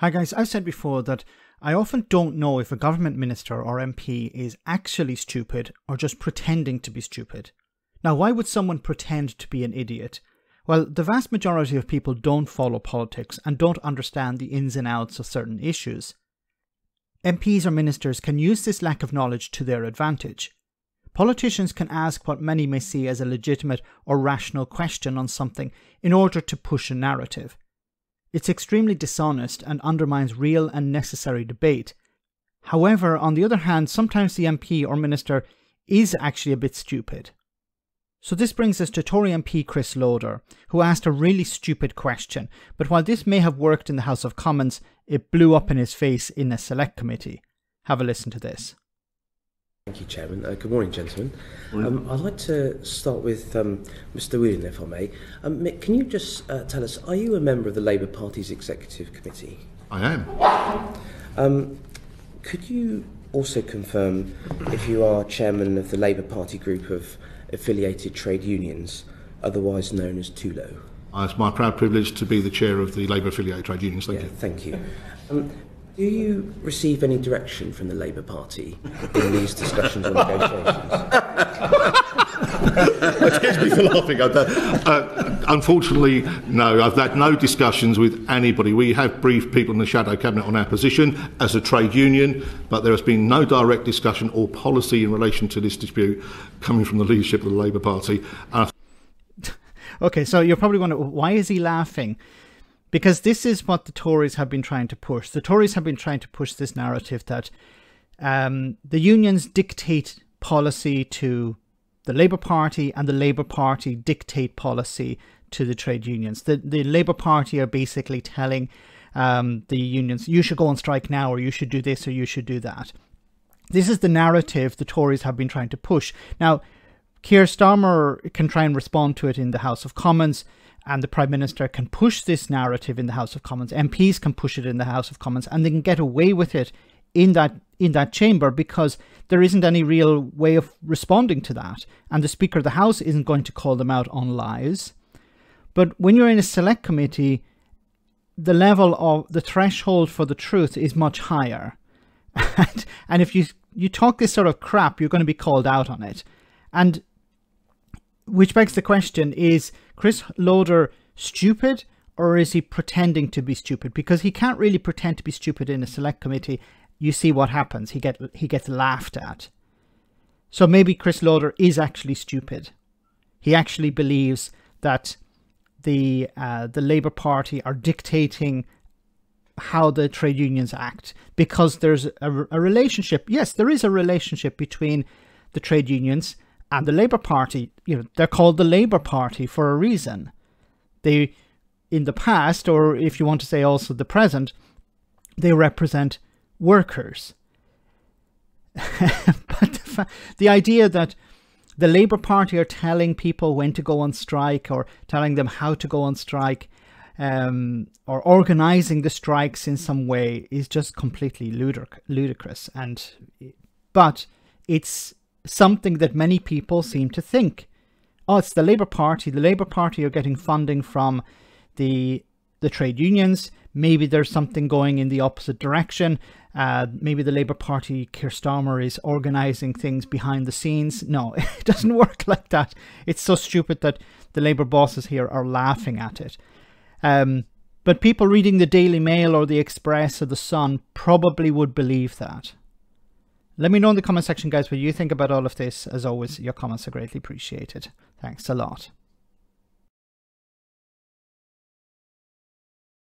Hi guys, I've said before that I often don't know if a government minister or MP is actually stupid or just pretending to be stupid. Now, why would someone pretend to be an idiot? Well, the vast majority of people don't follow politics and don't understand the ins and outs of certain issues. MPs or ministers can use this lack of knowledge to their advantage. Politicians can ask what many may see as a legitimate or rational question on something in order to push a narrative. It's extremely dishonest and undermines real and necessary debate. However, on the other hand, sometimes the MP or minister is actually a bit stupid. So this brings us to Tory MP Chris Loder, who asked a really stupid question, but while this may have worked in the House of Commons, it blew up in his face in a select committee. Have a listen to this. Thank you, Chairman. Good morning, gentlemen. I'd like to start with Mr. Whelan, if I may. Mick, can you just tell us, are you a member of the Labour Party's Executive Committee? I am. Could you also confirm if you are Chairman of the Labour Party group of affiliated trade unions, otherwise known as TULO? It's my proud privilege to be the chair of the Labour affiliated trade unions. Thank you. Do you receive any direction from the Labour Party in these discussions or negotiations? Excuse me for laughing. Unfortunately, no. I've had no discussions with anybody. We have briefed people in the shadow cabinet on our position as a trade union, but there has been no direct discussion or policy in relation to this dispute coming from the leadership of the Labour Party. Okay, so you're probably wondering, why is he laughing? Because this is what the Tories have been trying to push. The Tories have been trying to push this narrative that the unions dictate policy to the Labour Party and the Labour Party dictate policy to the trade unions. The Labour Party are basically telling the unions, you should go on strike now, or you should do this, or you should do that. This is the narrative the Tories have been trying to push. Now, Keir Starmer can try and respond to it in the House of Commons, and the Prime Minister can push this narrative in the House of Commons. MPs can push it in the House of Commons, and they can get away with it in that chamber because there isn't any real way of responding to that. And the Speaker of the House isn't going to call them out on lies. But when you're in a select committee, the level of the threshold for the truth is much higher. And if you talk this sort of crap, you're going to be called out on it. And which begs the question, is Chris Loder stupid, or is he pretending to be stupid? Because he can't really pretend to be stupid in a select committee. You see what happens. He gets laughed at. So maybe Chris Loder is actually stupid. He actually believes that the Labour Party are dictating how the trade unions act because there's a relationship. Yes, there is a relationship between the trade unions and the Labour Party. You know, they're called the Labour Party for a reason. They, in the past, or if you want to say also the present, they represent workers. But the idea that the Labour Party are telling people when to go on strike or telling them how to go on strike or organising the strikes in some way is just completely ludicrous. But it's something that many people seem to think, oh, it's the Labour Party. The Labour Party are getting funding from the trade unions. Maybe there's something going in the opposite direction. Maybe the Labour Party, Keir Starmer, is organising things behind the scenes. No, it doesn't work like that. It's so stupid that the Labour bosses here are laughing at it. But people reading the Daily Mail or the Express or the Sun probably would believe that. Let me know in the comment section, guys, what you think about all of this. As always, your comments are greatly appreciated. Thanks a lot.